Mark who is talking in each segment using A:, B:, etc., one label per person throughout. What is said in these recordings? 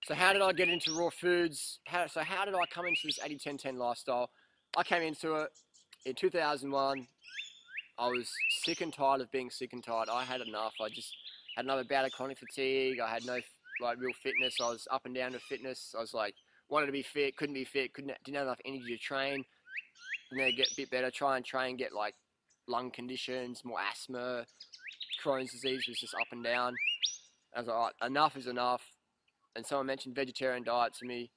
A: So how did I get into raw foods? How did I come into this 80-10-10 lifestyle? I came into it in 2001. I was sick and tired of being sick and tired. I had enough. I just had another bout of chronic fatigue. I had no real fitness. I was up and down with fitness. I was like, wanted to be fit, couldn't be fit, didn't have enough energy to train. Get a bit better, try and train, get like lung conditions, more asthma, Crohn's disease was just up and down. I was like, all right, enough is enough. And someone mentioned vegetarian diet to me,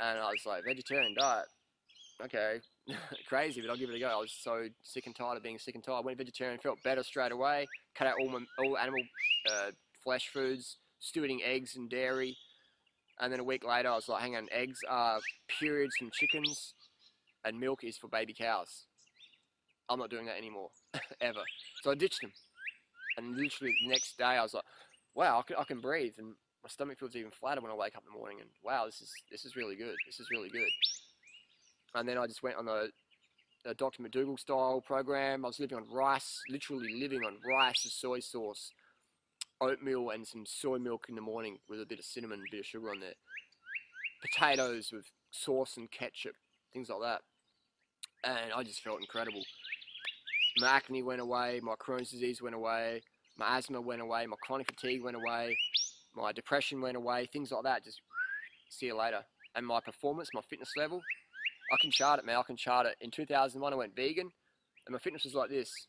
A: and I was like, vegetarian diet? Okay, crazy, but I'll give it a go. I was so sick and tired of being sick and tired. I went vegetarian, felt better straight away, cut out all animal flesh foods, still eating eggs and dairy. And then a week later, I was like, hang on, eggs are periods from chickens, and milk is for baby cows. I'm not doing that anymore, ever. So I ditched them. And literally the next day, I was like, wow, I can breathe. And my stomach feels even flatter when I wake up in the morning. And wow, this is really good. This is really good. And then I just went on a Dr. McDougall style program. I was living on rice, literally living on rice, soy sauce, oatmeal, and some soy milk in the morning with a bit of cinnamon and a bit of sugar on there. Potatoes with sauce and ketchup, things like that. And I just felt incredible. My acne went away, my Crohn's disease went away, my asthma went away, my chronic fatigue went away, my depression went away, things like that. Just see you later. And my performance, my fitness level, I can chart it, man. I can chart it. In 2001, I went vegan, and my fitness was like this.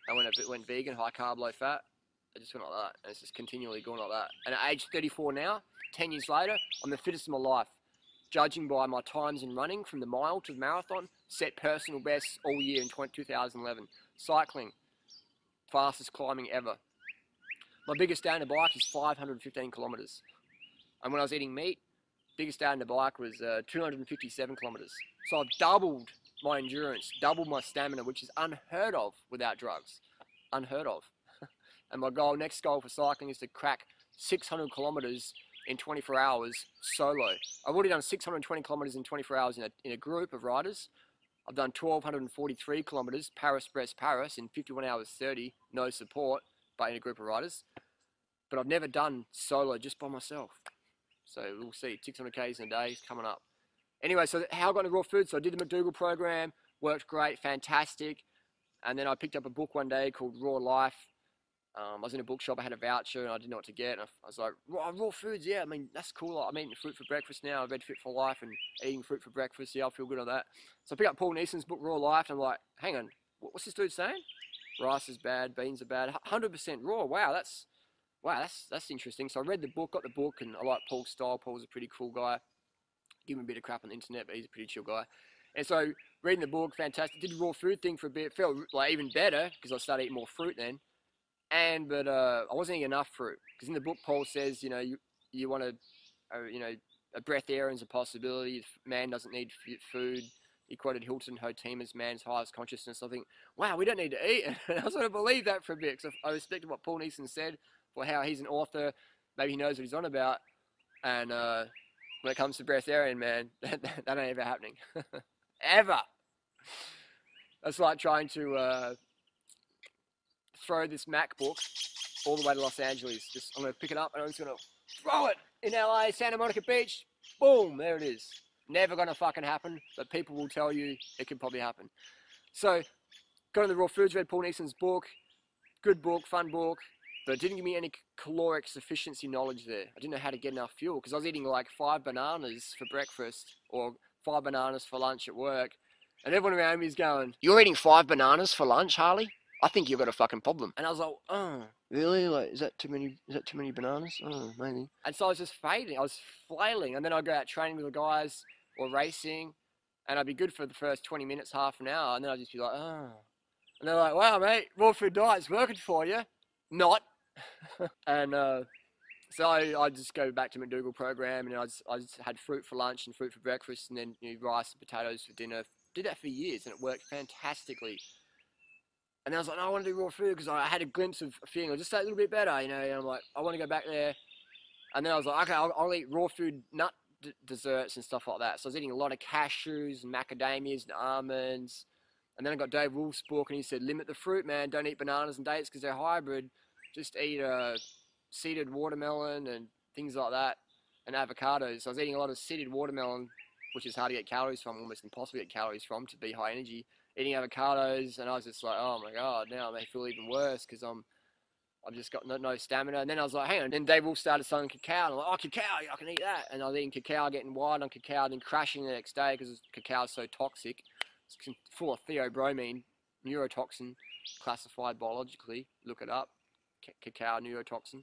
A: I went vegan, high carb, low fat. It just went like that, and it's just continually going like that. And at age 34 now, 10 years later, I'm the fittest of my life. Judging by my times in running, from the mile to the marathon, set personal bests all year in 2011. Cycling, fastest climbing ever. My biggest day on the bike is 515 kilometers. And when I was eating meat, biggest day on the bike was 257 kilometers. So I've doubled my endurance, doubled my stamina, which is unheard of without drugs. Unheard of. And my next goal for cycling is to crack 600 kilometers in 24 hours solo. I've already done 620 kilometers in 24 hours in a group of riders. I've done 1,243 kilometers, Paris in 51 hours 30, no support, but in a group of riders. But I've never done solo just by myself. So we'll see, 600 Ks in a day is coming up. Anyway, so how I got into raw food, so I did the McDougall program, worked great, fantastic. And then I picked up a book one day called Raw Life. I was in a bookshop, I had a voucher, and I didn't know what to get. And I was like, raw foods, yeah, I mean, that's cool. I'm eating fruit for breakfast now. I've read Fit for Life and eating fruit for breakfast. Yeah, I feel good on that. So I picked up Paul Neeson's book, Raw Life, and I'm like, hang on, what's this dude saying? Rice is bad, beans are bad, 100% raw. Wow, that's interesting. So I read the book, got the book, and I like Paul's style. Paul's a pretty cool guy. Give him a bit of crap on the internet, but he's a pretty chill guy. And so reading the book, fantastic. Did the raw food thing for a bit. Felt like even better because I started eating more fruit then. But I wasn't eating enough fruit because in the book Paul says, you want to, a breath air is a possibility. Man doesn't need food. He quoted Hilton Hoteem as man's highest consciousness. I think, wow, we don't need to eat. And I sort of believe that for a bit because I respected what Paul Neeson said for how he's an author. Maybe he knows what he's on about. And when it comes to breath air, man, that ain't ever happening. Ever. That's like trying to throw this MacBook all the way to Los Angeles. I'm going to pick it up and I'm just going to throw it in LA, Santa Monica Beach. Boom, there it is. Never going to fucking happen, but people will tell you it could probably happen. So, got into the raw foods, read Paul Neeson's book. Good book, fun book, but it didn't give me any caloric sufficiency knowledge there. I didn't know how to get enough fuel because I was eating like 5 bananas for breakfast or 5 bananas for lunch at work. And everyone around me is going, "You're eating 5 bananas for lunch, Harley? I think you've got a fucking problem." And I was like, "Oh, really? Like, is that too many bananas? Oh, maybe." And so I was just fading. I was flailing. And then I'd go out training with the guys or racing, and I'd be good for the first 20 minutes, half an hour, and then I'd just be like, "Oh." And they're like, "Wow, mate, raw food diet's working for you." Not. And so I just go back to McDougall program, and I just had fruit for lunch and fruit for breakfast, and then rice and potatoes for dinner. Did that for years, and it worked fantastically. And then I was like, no, I want to do raw food because I had a glimpse of feeling just a little bit better, and I'm like, I want to go back there. And then I was like, okay, I'll eat raw food, nut desserts and stuff like that. So I was eating a lot of cashews and macadamias and almonds. And then I got Dave Wolf's book, and he said, limit the fruit, man. Don't eat bananas and dates because they're hybrid. Just eat seeded watermelon and things like that, and avocados. I was eating a lot of seeded watermelon, which is hard to get calories from, almost impossible to get calories from to be high energy. Eating avocados, and I was just like, oh my god, now I may feel even worse because I've just got no stamina. And then I was like, hang on. And then Dave Wolf started selling cacao, and I'm like, oh, cacao, I can eat that. And I was eating cacao, getting wild on cacao, then crashing the next day because cacao is so toxic. It's full of theobromine, neurotoxin, classified biologically. Look it up, cacao neurotoxin.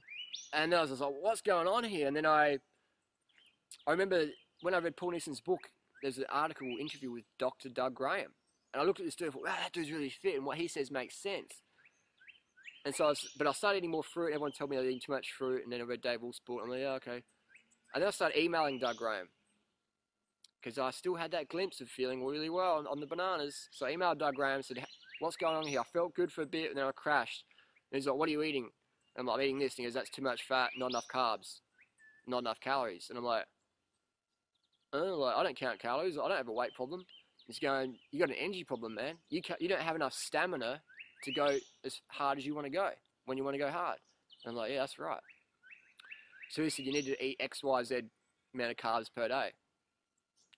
A: And then I was just like, what's going on here? And then I remember when I read Paul Nison's book, there's an interview with Dr. Doug Graham. And I looked at this dude and thought, wow, that dude's really fit, and what he says makes sense. And so but I started eating more fruit. Everyone told me I was eating too much fruit, and then I read Dave Wolf's book. I'm like, yeah, okay. And then I started emailing Doug Graham because I still had that glimpse of feeling really well on the bananas. So I emailed Doug Graham and said, what's going on here? I felt good for a bit, and then I crashed. And he's like, what are you eating? And I'm like, I'm eating this. And he goes, that's too much fat, not enough carbs, not enough calories. And I'm like, oh, I don't count calories. I don't have a weight problem. He's going, you got an energy problem, man. You don't have enough stamina to go as hard as you want to go when you want to go hard. And I'm like, yeah, that's right. So he said, you need to eat X, Y, Z amount of carbs per day.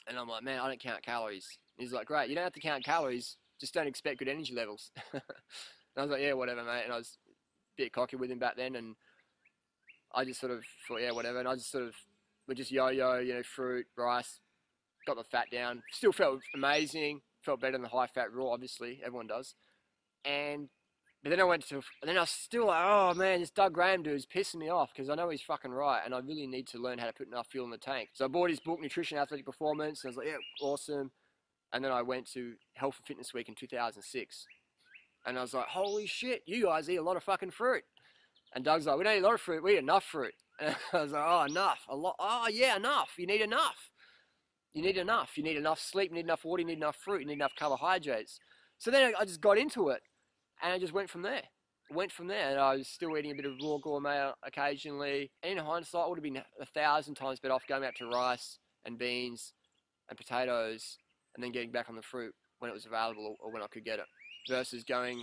A: And I'm like, man, I don't count calories. And he's like, great, you don't have to count calories, just don't expect good energy levels. And I was like, yeah, whatever, mate. And I was a bit cocky with him back then, and I just sort of thought, yeah, whatever. And I just sort of would just yo-yo, you know, fruit, rice, got the fat down. Still felt amazing. Felt better than the high-fat raw, obviously. Everyone does. But then I went to, and then I was still like, oh man, this Doug Graham dude's pissing me off because I know he's fucking right, and I really need to learn how to put enough fuel in the tank. So I bought his book, Nutrition, Athletic Performance, and I was like, yeah, awesome. And then I went to Health and Fitness Week in 2006, and I was like, holy shit, you guys eat a lot of fucking fruit. And Doug's like, we don't eat a lot of fruit, we eat enough fruit. And I was like, oh, enough, a lot, oh yeah, enough, you need enough. You need enough. You need enough sleep, you need enough water, you need enough fruit, you need enough carbohydrates. So then I just got into it, and I just went from there. And I was still eating a bit of raw gourmet occasionally. And in hindsight, it would have been 1,000 times better off going out to rice and beans and potatoes and then getting back on the fruit when it was available or when I could get it, versus going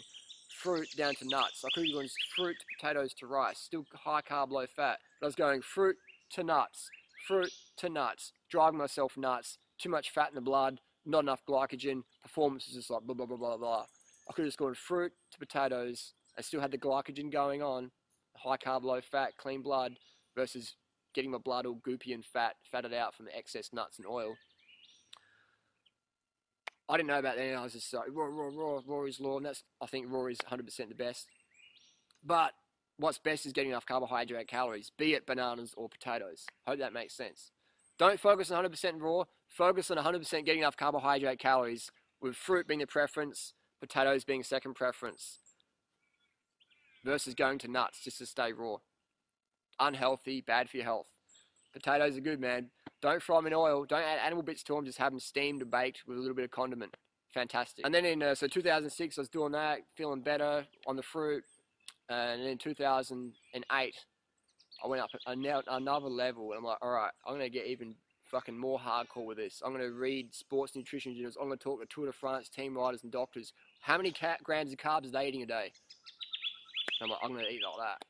A: fruit down to nuts. I could have gone fruit to potatoes to rice, still high carb, low fat. But I was going fruit to nuts, driving myself nuts, too much fat in the blood, not enough glycogen, performance is just like blah, blah, blah, blah, blah. I could have just gone fruit to potatoes. I still had the glycogen going on, high carb, low fat, clean blood, versus getting my blood all goopy and fatted out from the excess nuts and oil. I didn't know about that. I was just like, raw is law, and I think raw is 100% the best. But what's best is getting enough carbohydrate calories, be it bananas or potatoes. Hope that makes sense. Don't focus on 100% raw. Focus on 100% getting enough carbohydrate calories, with fruit being the preference, potatoes being second preference, versus going to nuts just to stay raw. Unhealthy, bad for your health. Potatoes are good, man. Don't fry them in oil. Don't add animal bits to them. Just have them steamed or baked with a little bit of condiment. Fantastic. And then in 2006, I was doing that, feeling better on the fruit. And in 2008, I went up another level, and I'm like, all right, I'm going to get even fucking more hardcore with this. I'm going to read sports nutrition journals. I'm going to talk to Tour de France team riders and doctors. How many grams of carbs are they eating a day? And I'm like, I'm going to eat like that.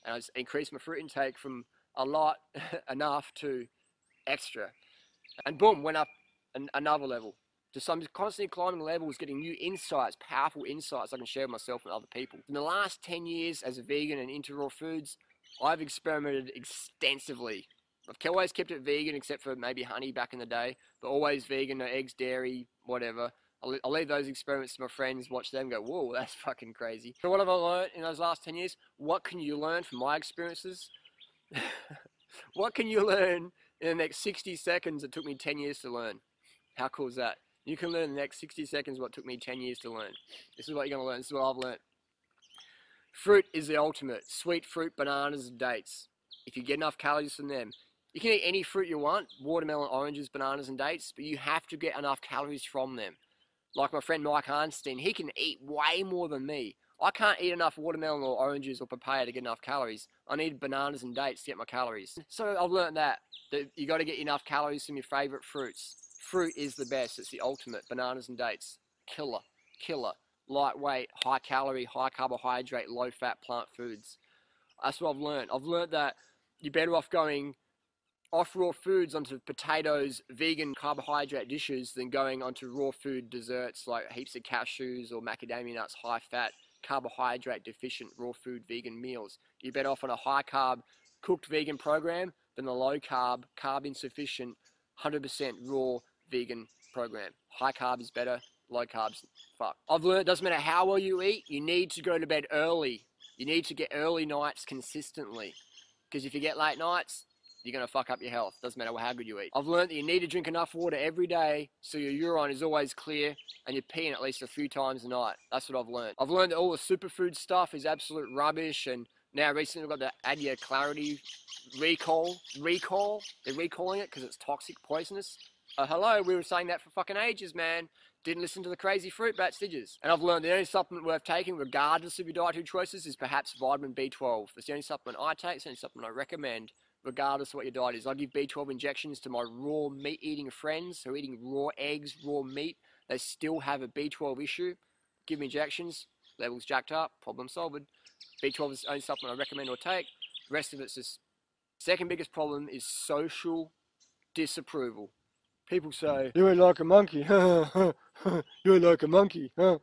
A: And I just increased my fruit intake from a lot, enough, to extra. And boom, went up another level. Just I'm constantly climbing levels, getting new insights, powerful insights I can share with myself and other people. In the last 10 years as a vegan and into raw foods, I've experimented extensively. I've always kept it vegan, except for maybe honey back in the day, but always vegan, no eggs, dairy, whatever. I'll leave those experiments to my friends, watch them go, whoa, that's fucking crazy. So what have I learned in those last 10 years? What can you learn from my experiences? What can you learn in the next 60 seconds that took me 10 years to learn? How cool is that? You can learn in the next 60 seconds what took me 10 years to learn. This is what you're going to learn. This is what I've learned. Fruit is the ultimate. Sweet fruit, bananas, and dates. If you get enough calories from them, you can eat any fruit you want, watermelon, oranges, bananas, and dates, but you have to get enough calories from them. Like my friend Mike Arnstein, he can eat way more than me. I can't eat enough watermelon or oranges or papaya to get enough calories. I need bananas and dates to get my calories. So I've learned that you got to get enough calories from your favorite fruits. Fruit is the best. It's the ultimate. Bananas and dates. Killer. Lightweight, high calorie, high carbohydrate, low fat plant foods. That's what I've learned. I've learned that you're better off going off raw foods onto potatoes, vegan carbohydrate dishes than going onto raw food desserts like heaps of cashews or macadamia nuts, high fat, carbohydrate deficient raw food vegan meals. You're better off on a high carb cooked vegan program than a low carb, carb insufficient, 100% raw vegan program. High carb is better, low carbs, fuck. I've learned it doesn't matter how well you eat, you need to go to bed early. You need to get early nights consistently. Because if you get late nights, you're going to fuck up your health. Doesn't matter how good you eat. I've learned that you need to drink enough water every day so your urine is always clear and you're peeing at least a few times a night. That's what I've learned. I've learned that all the superfood stuff is absolute rubbish, and now recently we've got the Adia Clarity recall. They're recalling it because it's toxic, poisonous. Hello, we were saying that for fucking ages, man. Didn't listen to the crazy fruit bats, did you? And I've learned the only supplement worth taking, regardless of your dietary choices, is perhaps vitamin B12. It's the only supplement I take, it's the only supplement I recommend, regardless of what your diet is. I give B12 injections to my raw meat-eating friends who are eating raw eggs, raw meat. They still have a B12 issue. Give me injections, levels jacked up, problem solved. B12 is the only supplement I recommend or take. The rest of it's just... Second biggest problem is social disapproval. People say, you ain't like a monkey, you ain't like a monkey, huh?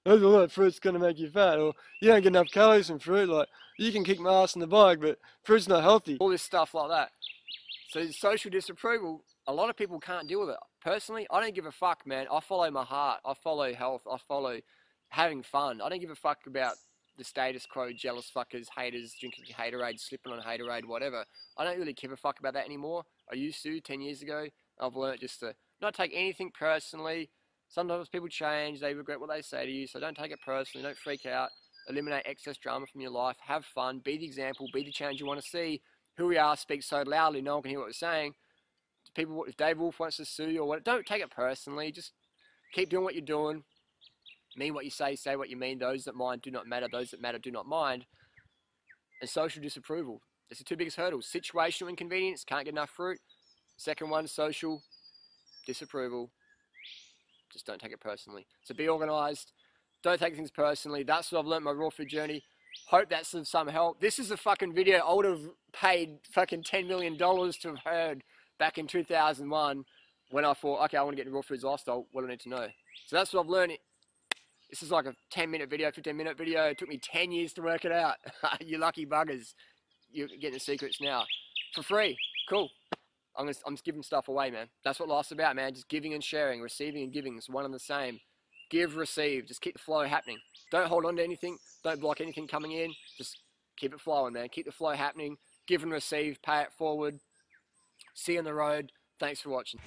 A: That's all that fruit's gonna make you fat, or you don't get enough calories from fruit, like, you can kick my ass in the bike, but fruit's not healthy. All this stuff like that. So social disapproval, a lot of people can't deal with it. Personally, I don't give a fuck, man. I follow my heart, I follow health, I follow having fun. I don't give a fuck about the status quo, jealous fuckers, haters, drinking haterade, slipping on haterade, whatever. I don't really give a fuck about that anymore. I used to 10 years ago. I've learned just to not take anything personally. Sometimes people change, they regret what they say to you, so don't take it personally, don't freak out. Eliminate excess drama from your life, have fun, be the example, be the change you want to see. Who we are speaks so loudly, no one can hear what we're saying. People, if Dave Wolf wants to sue you or what, don't take it personally, just keep doing what you're doing. Mean what you say what you mean. Those that mind do not matter, those that matter do not mind. And social disapproval. It's the two biggest hurdles. Situational inconvenience, can't get enough fruit. Second one, social disapproval. Just don't take it personally. So be organised. Don't take things personally. That's what I've learned my raw food journey. Hope that's of some help. This is a fucking video I would have paid fucking $10 million to have heard back in 2001 when I thought, okay, I want to get into raw foods lifestyle. What do I need to know? So that's what I've learned. This is like a 10-minute video, 15-minute video. It took me 10 years to work it out. You lucky buggers. You're getting the secrets now. For free. Cool. I'm just giving stuff away, man. That's what life's about, man. Just giving and sharing. Receiving and giving is one and the same. Give, receive. Just keep the flow happening. Don't hold on to anything. Don't block anything coming in. Just keep it flowing, man. Keep the flow happening. Give and receive. Pay it forward. See you on the road. Thanks for watching.